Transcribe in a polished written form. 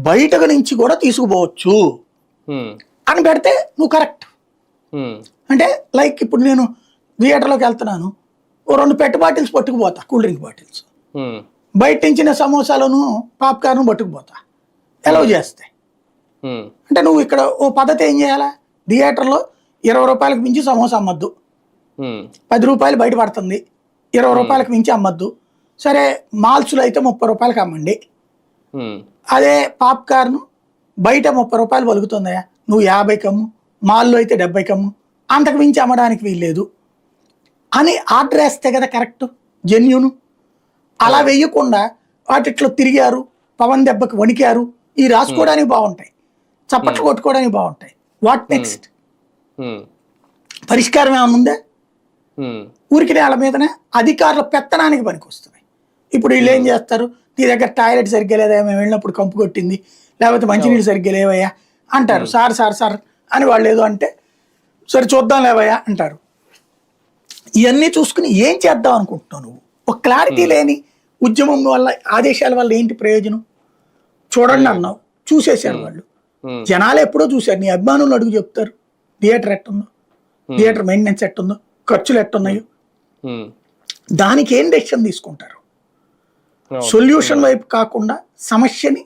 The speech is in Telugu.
బయటకు నుంచి కూడా తీసుకుపోవచ్చు అని పెడితే నువ్వు కరెక్ట్. అంటే లైక్ ఇప్పుడు నేను థియేటర్లోకి వెళ్తున్నాను, ఓ 2 పెట్ బాటిల్స్ పట్టుకుపోతా, కూల్ డ్రింక్ బాటిల్స్, బయట నుంచి నేను సమోసాలను పాప్కార్న్ పట్టుకుపోతా, ఎలవ్ చేస్తే. అంటే నువ్వు ఇక్కడ ఓ పద్ధతి ఏం చేయాలా, థియేటర్లో 20 రూపాయలకు మించి సమోసా అమ్మద్దు, 10 రూపాయలు బయట పడుతుంది, 20 రూపాయలకు మించి అమ్మద్దు. సరే మాల్స్లో అయితే 30 రూపాయలకి అమ్మండి. అదే పాప్కార్న్ బయట 30 రూపాయలు పలుకుతుందా, నువ్వు 50కి అమ్ము, మాల్లో అయితే 70కి అమ్ము, అంతకు మించి అమ్మడానికి వీల్లేదు అని ఆర్డర్ వేస్తే కదా కరెక్ట్, జెన్యూను. అలా వేయకుండా వాటిట్లో తిరిగారు, పవన్ దెబ్బకి వణికారు, ఈ రాసుకోవడానికి బాగుంటాయి, చప్పట్లు కొట్టుకోవడానికి బాగుంటాయి. What next? పరిష్కారం ఏమైనా ఉందా? ఊరికి వాళ్ళ మీదనే అధికారుల పెత్తనానికి పనికి వస్తున్నాయి. ఇప్పుడు వీళ్ళు ఏం చేస్తారు, నీ దగ్గర టాయిలెట్ సరిగ్గా లేదా, మేము వెళ్ళినప్పుడు కంపు కొట్టింది, లేకపోతే మంచినీళ్ళు సరిగ్గా లేవయ్యా అంటారు. సార్ సార్ సార్ అని వాళ్ళు ఏదో అంటే, సరే చూద్దాం లేవయ్యా అంటారు. ఇవన్నీ చూసుకుని ఏం చేద్దాం అనుకుంటున్నావు నువ్వు? ఒక క్లారిటీ లేని ఉద్యమం వల్ల, ఆదేశాల వల్ల ఏంటి ప్రయోజనం? చూడండి అన్నావు, చూసేసారు వాళ్ళు. జనాలు ఎప్పుడో చూశారు, నీ అభిమానులు అడుగు చెప్తారు థియేటర్ ఎట్టుందో, థియేటర్ మెయింటెనెన్స్ ఎట్టుందో, ఖర్చులు ఎట్టున్నాయో. దానికి ఏం డెసిషన్ తీసుకుంటారు? సొల్యూషన్ వైపు కాకుండా సమస్యని